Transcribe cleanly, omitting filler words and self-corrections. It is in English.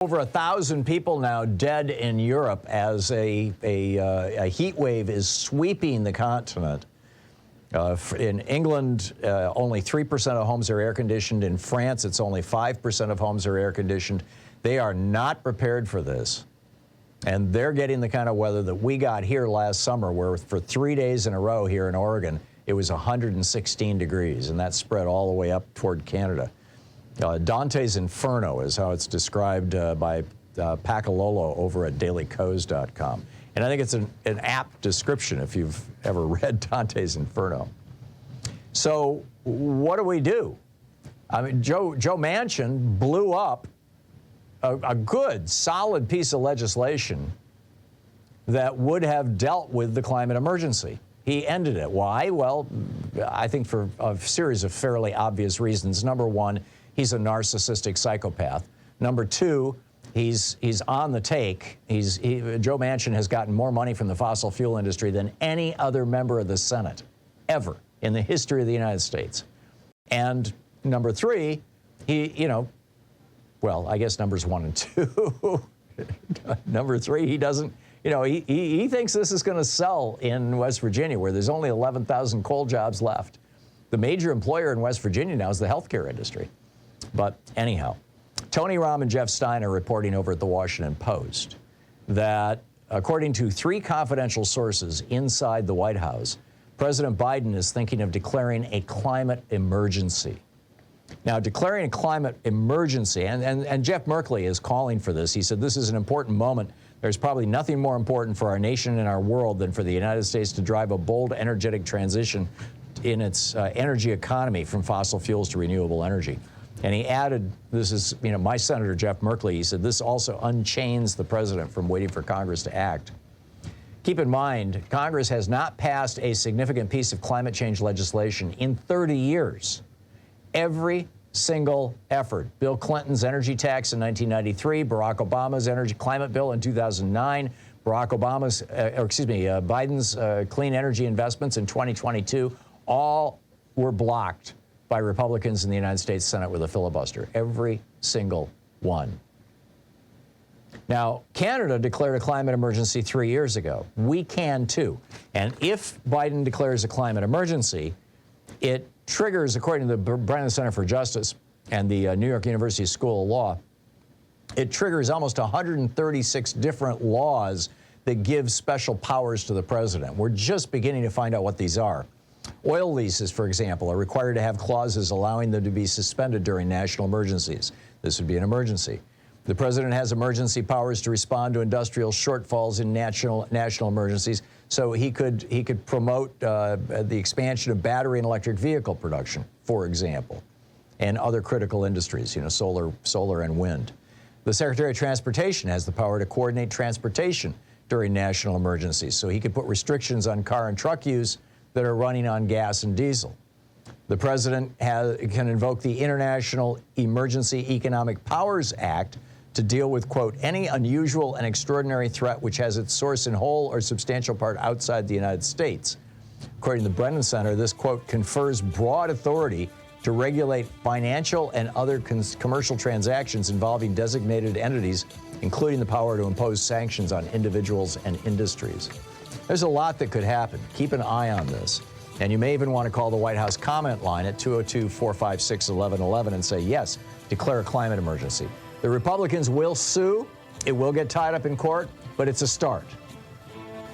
Over 1,000 people now dead in Europe as a heat wave is sweeping the continent. In England, only 3% of homes are air conditioned. In France, it's only 5% of homes are air conditioned. They are not prepared for this. And they're getting the kind of weather that we got here last summer, where for 3 days in a row here in Oregon, it was 116 degrees, and that spread all the way up toward Canada. Dante's Inferno is how it's described by Pacalolo over at dailycoast.com. And I think it's an apt description if you've ever read Dante's Inferno. So what do? I mean, Joe Manchin blew up a good, solid piece of legislation that would have dealt with the climate emergency. He ended it. Why? Well, I think for a series of fairly obvious reasons. Number one, he's a narcissistic psychopath. Number two, he's on the take. Joe Manchin has gotten more money from the fossil fuel industry than any other member of the Senate ever in the history of the United States. And number three, well, I guess numbers 1 and 2. Number three, he doesn't, he thinks this is going to sell in West Virginia, where there's only 11,000 coal jobs left. The major employer in West Virginia now is the healthcare industry. But anyhow, Tony Romm and Jeff Stein are reporting over at the Washington Post that, according to 3 confidential sources inside the White House, President Biden is thinking of declaring a climate emergency. Now, declaring a climate emergency, and Jeff Merkley is calling for this. He said this is an important moment. There's probably nothing more important for our nation and our world than for the United States to drive a bold, energetic transition in its energy economy from fossil fuels to renewable energy. And he added, this is, my Senator Jeff Merkley, he said this also unchains the president from waiting for Congress to act. Keep in mind, Congress has not passed a significant piece of climate change legislation in 30 years. Every single effort. Bill Clinton's energy tax in 1993, Barack Obama's energy climate bill in 2009, Biden's clean energy investments in 2022, all were blocked by Republicans in the United States Senate with a filibuster. Every single one. Now, Canada declared a climate emergency 3 years ago. We can too. And if Biden declares a climate emergency, it triggers, according to the Brennan Center for Justice and the New York University School of Law, it triggers almost 136 different laws that give special powers to the president. We're just beginning to find out what these are. Oil leases, for example, are required to have clauses allowing them to be suspended during national emergencies. This would be an emergency. The president has emergency powers to respond to industrial shortfalls in national emergencies. So he could promote the expansion of battery and electric vehicle production, for example, and other critical industries, solar and wind. The Secretary of Transportation has the power to coordinate transportation during national emergencies. So he could put restrictions on car and truck use that are running on gas and diesel. The president can invoke the International Emergency Economic Powers Act to deal with, quote, any unusual and extraordinary threat which has its source in whole or substantial part outside the United States. According to the Brennan Center, this, quote, confers broad authority to regulate financial and other commercial transactions involving designated entities, including the power to impose sanctions on individuals and industries. There's a lot that could happen. Keep an eye on this. And you may even want to call the White House comment line at 202-456-1111 and say, yes, declare a climate emergency. The Republicans will sue. It will get tied up in court, but it's a start.